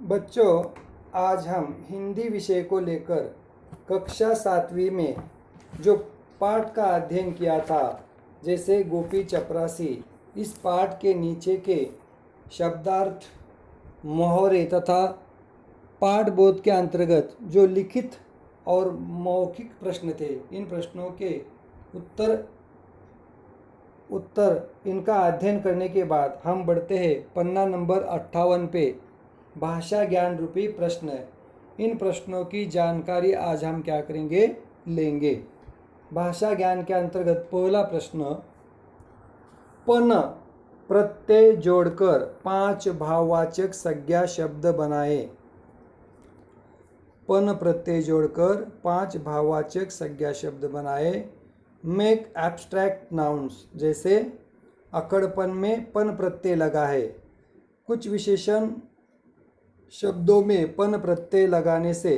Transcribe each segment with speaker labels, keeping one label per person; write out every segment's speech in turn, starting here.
Speaker 1: बच्चों, आज हम हिंदी विषय को लेकर कक्षा 7वीं में जो पाठ का अध्ययन किया था, जैसे गोपी चपरासी, इस पाठ के नीचे के शब्दार्थ, मुहावरे तथा पाठ बोध के अंतर्गत जो लिखित और मौखिक प्रश्न थे, इन प्रश्नों के उत्तर इनका अध्ययन करने के बाद हम बढ़ते हैं पन्ना नंबर 58 पे, भाषा ज्ञान रूपी प्रश्न। इन प्रश्नों की जानकारी आज हम क्या करेंगे, लेंगे। भाषा ज्ञान के अंतर्गत पहला प्रश्न, पन प्रत्यय जोड़कर 5 भाववाचक संज्ञा शब्द बनाए। पन प्रत्यय जोड़कर 5 भाववाचक संज्ञा शब्द बनाए। मेक एब्स्ट्रैक्ट नाउन्स, जैसे अकड़पन में पन प्रत्यय लगा है। कुछ विशेषण शब्दों में पन प्रत्यय लगाने से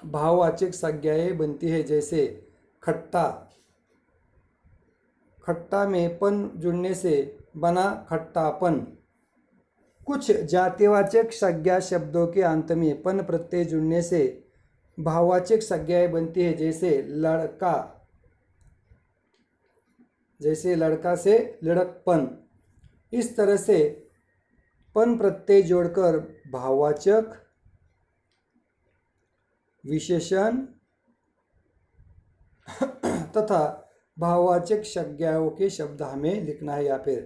Speaker 1: भाववाचक संज्ञाएं बनती है, जैसे खट्टा, खट्टा में पन जुड़ने से बना खट्टापन। कुछ जातिवाचक संज्ञा शब्दों के अंत में पन प्रत्यय जुड़ने से भाववाचक संज्ञाएं बनती है, जैसे लड़का, जैसे लड़का से लड़कपन। इस तरह से पन प्रत्यय जोड़कर भाववाचक, विशेषण तथा भाववाचक संज्ञाओं के शब्द हमें लिखना है। या फिर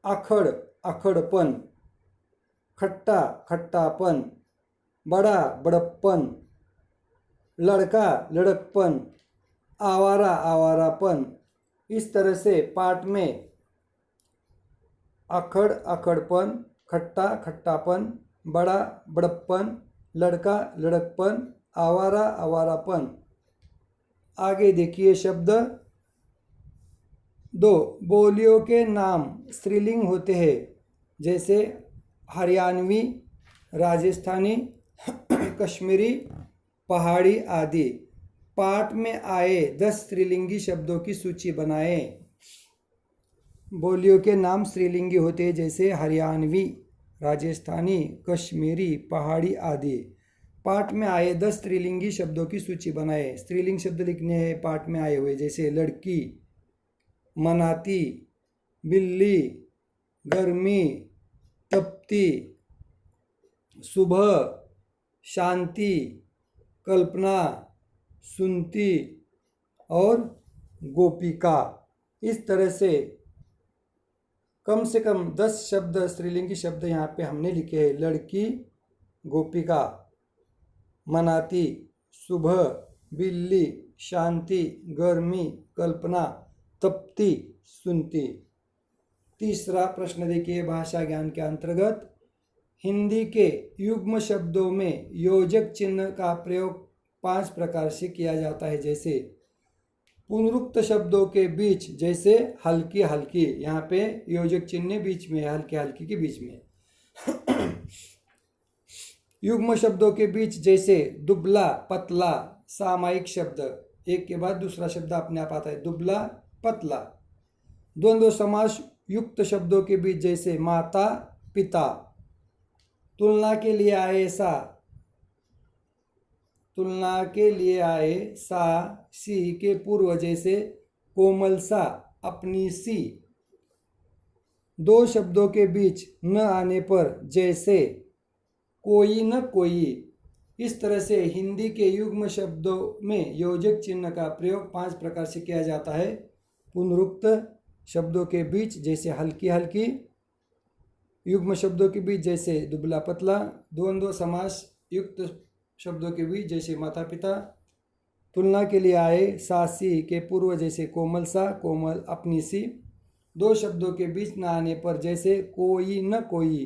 Speaker 1: अखड़, अखड़पन, खट्टा, खट्टापन, बड़ा, बड़प्पन, लड़का, लड़कपन, आवारा, आवारापन। इस तरह से पाठ में अखड़, अखड़पन, खट्टा, खट्टापन, बड़ा, बड़प्पन, लड़का, लड़कपन, आवारा, आवारापन। आगे देखिए शब्द 2, बोलियों के नाम स्त्रीलिंग होते हैं, जैसे हरियाणवी, राजस्थानी, कश्मीरी, पहाड़ी आदि। पाठ में आए 10 स्त्रीलिंगी शब्दों की सूची बनाएं। बोलियों के नाम स्त्रीलिंगी होते हैं, जैसे हरियाणवी, राजस्थानी, कश्मीरी, पहाड़ी आदि। पाठ में आए 10 स्त्रीलिंगी शब्दों की सूची बनाएं। स्त्रीलिंग शब्द लिखने हैं पाठ में आए हुए, जैसे लड़की, मनाती, बिल्ली, गर्मी, तपती, सुबह, शांति, कल्पना, सुनती और गोपिका। इस तरह से कम से कम 10 शब्द, स्त्रीलिंगी शब्द यहाँ पे हमने लिखे हैं। लड़की, गोपिका, मनाती, सुबह, बिल्ली, शांति, गर्मी, कल्पना, तपती, सुनती। तीसरा प्रश्न देखिए भाषा ज्ञान के अंतर्गत, हिंदी के युग्म शब्दों में योजक चिन्ह का प्रयोग 5 प्रकार से किया जाता है, जैसे पुनरुक्त शब्दों के बीच, जैसे हल्की हल्की, यहाँ पे योजक चिन्ह बीच में, हल्की हल्की के बीच में। युग्म शब्दों के बीच, जैसे दुबला, पतला, सामायिक शब्द, एक के बाद दूसरा शब्द अपने आप आता है, दुबला, पतला। द्वंद्व समास युक्त शब्दों के बीच, जैसे माता, पिता। तुलना के लिए आए सा, तुलना के लिए आए सा, सी के पूर्व, जैसे कोमल सा, अपनी सी। दो शब्दों के बीच न आने पर, जैसे कोई न कोई। इस तरह से हिंदी के युग्म शब्दों में योजक चिन्ह का प्रयोग 5 प्रकार से किया जाता है। पुनरुक्त शब्दों के बीच, जैसे हल्की हल्की। युग्म शब्दों के बीच, जैसे दुबला पतला। द्वंद्व समास युक्त शब्दों के बीच, जैसे माता पिता। तुलना के लिए आए सासी के पूर्व, जैसे कोमल सा, कोमल, अपनी सी। दो शब्दों के बीच न आने पर, जैसे कोई न कोई।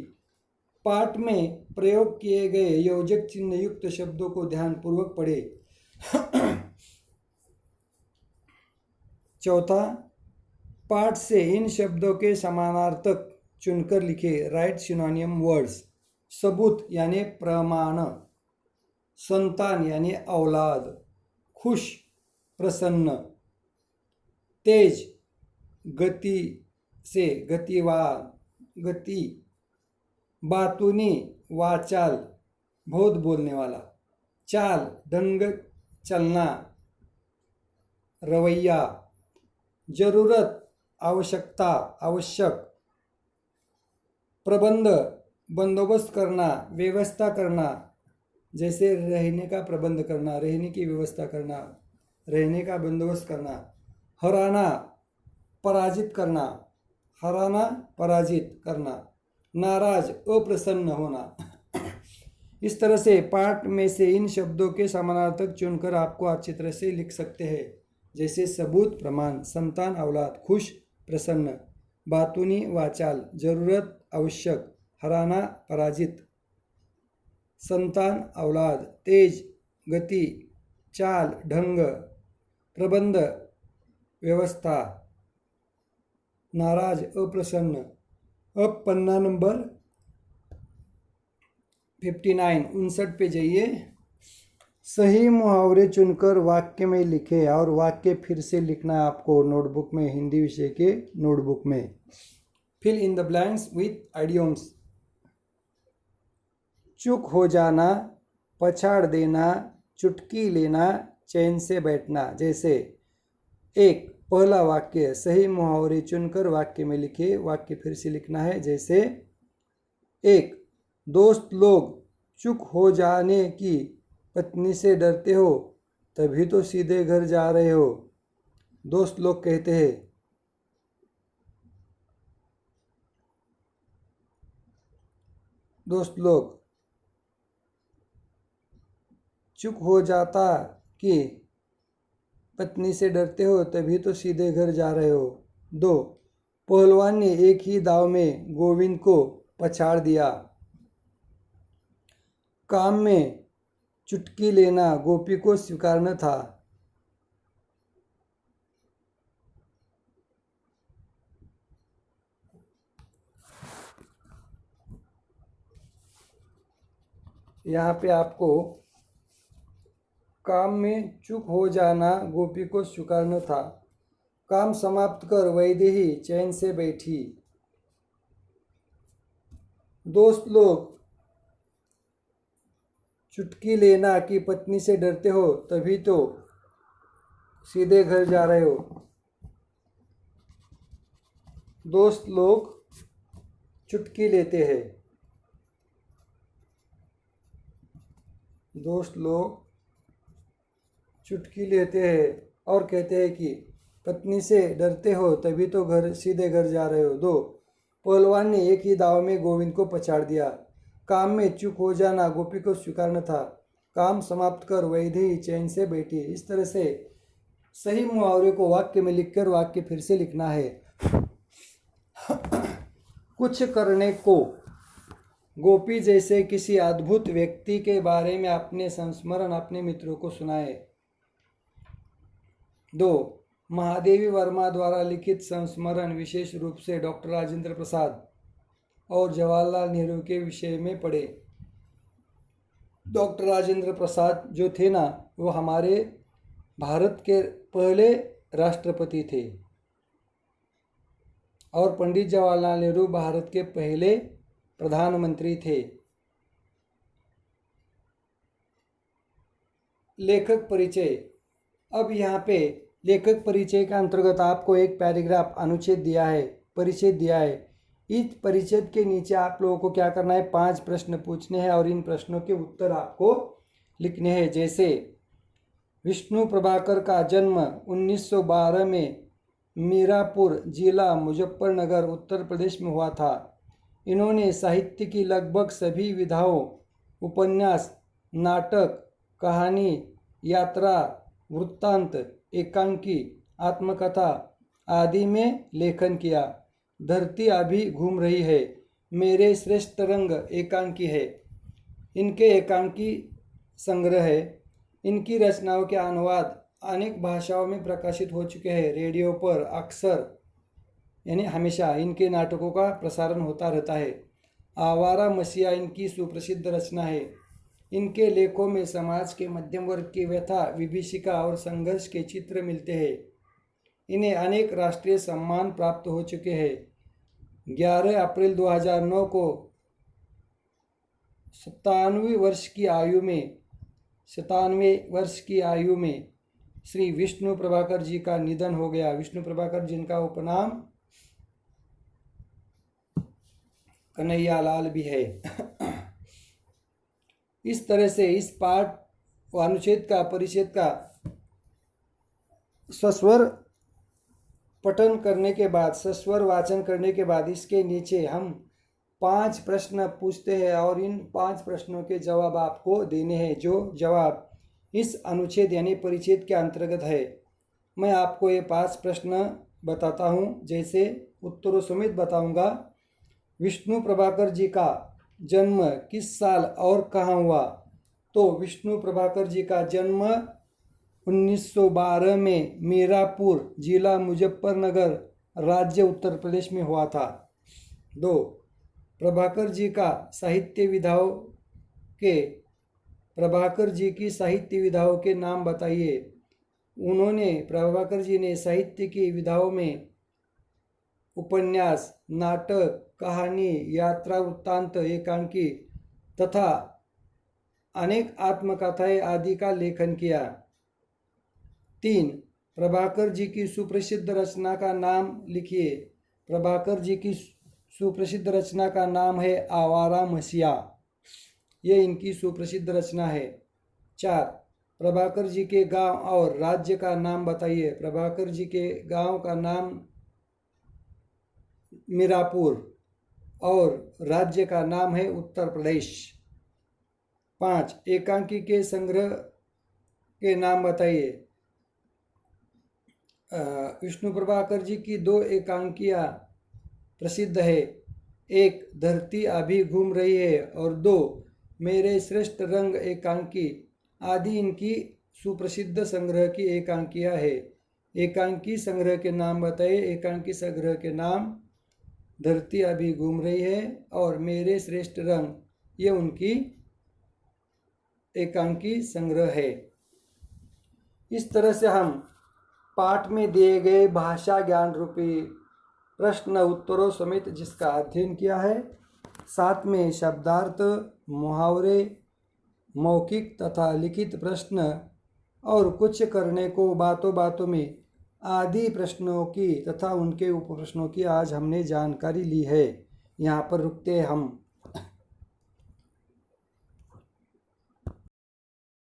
Speaker 1: पाठ में प्रयोग किए गए योजक चिन्ह युक्त शब्दों को ध्यानपूर्वक पढ़े। चौथा, पाठ से इन शब्दों के समानार्थक चुनकर लिखे। Right synonym words. सबूत यानी प्रमाण, संतान यानी औलाद, खुश, प्रसन्न, तेज, गति से, गतिवान, गति, बातूनी, वाचाल बहुत बोलने वाला, चाल ढंग चलना रवैया, जरूरत आवश्यकता आवश्यक, प्रबंध बंदोबस्त करना व्यवस्था करना, जैसे रहने का प्रबंध करना, रहने की व्यवस्था करना, रहने का बंदोबस्त करना, हराना पराजित करना, हराना पराजित करना, नाराज अप्रसन्न होना। इस तरह से पाठ में से इन शब्दों के समानार्थक चुनकर आपको अच्छी तरह से लिख सकते हैं, जैसे सबूत प्रमाण, संतान औलाद, खुश प्रसन्न, बातूनी वाचाल, जरूरत आवश्यक, हराना पराजित, संतान औलाद, तेज गति, चाल ढंग, प्रबंध व्यवस्था, नाराज अप्रसन्न। अब पन्ना नंबर 59 59 पे जाइए। सही मुहावरे चुनकर वाक्य में लिखे और वाक्य फिर से लिखना है आपको नोटबुक में, हिंदी विषय के नोटबुक में। Fill in the blanks with idioms. चुप हो जाना, पछाड़ देना, चुटकी लेना, चैन से बैठना। जैसे एक पहला वाक्य सही मुहावरे चुनकर वाक्य में लिखे, वाक्य फिर से लिखना है। जैसे एक, दोस्त लोग चुप हो जाने की पत्नी से डरते हो तभी तो सीधे घर जा रहे हो। दोस्त लोग कहते हैं। दोस्त लोग चुप हो जाता कि पत्नी से डरते हो तभी तो सीधे घर जा रहे हो। दो, पहलवान ने एक ही दाव में गोविंद को पछाड़ दिया। काम में चुटकी लेना गोपी को स्वीकारना था। यहाँ पे आपको काम में चुप हो जाना गोपी को स्वीकारना था। काम समाप्त कर वैदेही चैन से बैठी। दोस्त लोग चुटकी लेना कि पत्नी से डरते हो तभी तो सीधे घर जा रहे हो। दोस्त लोग चुटकी लेते हैं। दोस्त लोग चुटकी लेते हैं और कहते हैं कि पत्नी से डरते हो तभी तो सीधे घर जा रहे हो। दो, पहलवान ने एक ही दाव में गोविंद को पछाड़ दिया। काम में चुप हो जाना गोपी को स्वीकारना था। काम समाप्त कर वैदेही चैन से बैठी। इस तरह से सही मुहावरे को वाक्य में लिखकर वाक्य फिर से लिखना है। कुछ करने को, गोपी जैसे किसी अद्भुत व्यक्ति के बारे में अपने संस्मरण अपने मित्रों को सुनाए। दो, महादेवी वर्मा द्वारा लिखित संस्मरण विशेष रूप से डॉक्टर राजेंद्र प्रसाद और जवाहरलाल नेहरू के विषय में पढ़े। डॉक्टर राजेंद्र प्रसाद जो थे ना, वो हमारे भारत के पहले राष्ट्रपति थे और पंडित जवाहरलाल नेहरू भारत के पहले प्रधानमंत्री थे। लेखक परिचय। अब यहाँ पे लेखक परिचय के अंतर्गत आपको एक पैराग्राफ अनुच्छेद दिया है, परिचय दिया है। इस परिचय के नीचे आप लोगों को क्या करना है, 5 प्रश्न पूछने हैं और इन प्रश्नों के उत्तर आपको लिखने हैं। जैसे विष्णु प्रभाकर का जन्म 1912 में मीरापुर जिला मुजफ्फरनगर उत्तर प्रदेश में हुआ था। इन्होंने साहित्य की लगभग सभी विधाओं, उपन्यास, नाटक, कहानी, यात्रा, वृत्तांत, एकांकी, आत्मकथा आदि में लेखन किया। धरती अभी घूम रही है, मेरे श्रेष्ठ रंग एकांकी है। इनके एकांकी संग्रह है। इनकी रचनाओं के अनुवाद अनेक भाषाओं में प्रकाशित हो चुके हैं। रेडियो पर अक्सर यानी हमेशा इनके नाटकों का प्रसारण होता रहता है। आवारा मसीहा इनकी सुप्रसिद्ध रचना है। इनके लेखों में समाज के मध्यम वर्ग की व्यथा, विभीषिका और संघर्ष के चित्र मिलते हैं। इन्हें अनेक राष्ट्रीय सम्मान प्राप्त हो चुके हैं। 11 अप्रैल 2009 को 97 वर्ष की आयु में श्री विष्णु प्रभाकर जी का निधन हो गया। विष्णु प्रभाकर जिनका उपनाम कन्हैयालाल भी है। इस तरह से इस पाठ व अनुच्छेद का परिच्छेद का सस्वर पठन करने के बाद, सस्वर वाचन करने के बाद इसके नीचे हम 5 प्रश्न पूछते हैं और इन 5 प्रश्नों के जवाब आपको देने हैं, जो जवाब इस अनुच्छेद यानी परिच्छेद के अंतर्गत है। मैं आपको ये 5 प्रश्न बताता हूँ, जैसे उत्तरों समेत बताऊँगा। विष्णु प्रभाकर जी का जन्म किस साल और कहाँ हुआ? तो विष्णु प्रभाकर जी का जन्म 1912 में मीरापुर, जिला मुजफ्फरनगर, राज्य उत्तर प्रदेश में हुआ था। 2. प्रभाकर जी की साहित्य विधाओं के नाम बताइए। प्रभाकर जी ने साहित्य की विधाओं में उपन्यास, नाटक, कहानी, यात्रा वृत्तांत, एकांकी तथा अनेक आत्मकथाएं आदि का लेखन किया। 3. प्रभाकर जी की सुप्रसिद्ध रचना का नाम लिखिए। प्रभाकर जी की सुप्रसिद्ध रचना का नाम है आवारा मसीहा। ये इनकी सुप्रसिद्ध रचना है। 4. प्रभाकर जी के गांव और राज्य का नाम बताइए। प्रभाकर जी के गांव का नाम मीरापुर और राज्य का नाम है उत्तर प्रदेश। 5. एकांकी के संग्रह के नाम बताइए। विष्णु प्रभाकर जी की 2 एकांकियाँ प्रसिद्ध है। 1 धरती अभी घूम रही है और 2 मेरे श्रेष्ठ रंग एकांकी आदि इनकी सुप्रसिद्ध संग्रह की एकांकियाँ है। एकांकी संग्रह के नाम बताइए। एकांकी संग्रह के नाम धरती अभी घूम रही है और मेरे श्रेष्ठ रंग, ये उनकी एकांकी संग्रह है। इस तरह से हम पाठ में दिए गए भाषा ज्ञान रूपी प्रश्न उत्तरों समेत जिसका अध्ययन किया है, साथ में शब्दार्थ, मुहावरे, मौखिक तथा लिखित प्रश्न और कुछ करने को बातों बातों में आदि प्रश्नों की तथा उनके उप प्रश्नों की आज हमने जानकारी ली है। यहाँ पर रुकते हैं हम।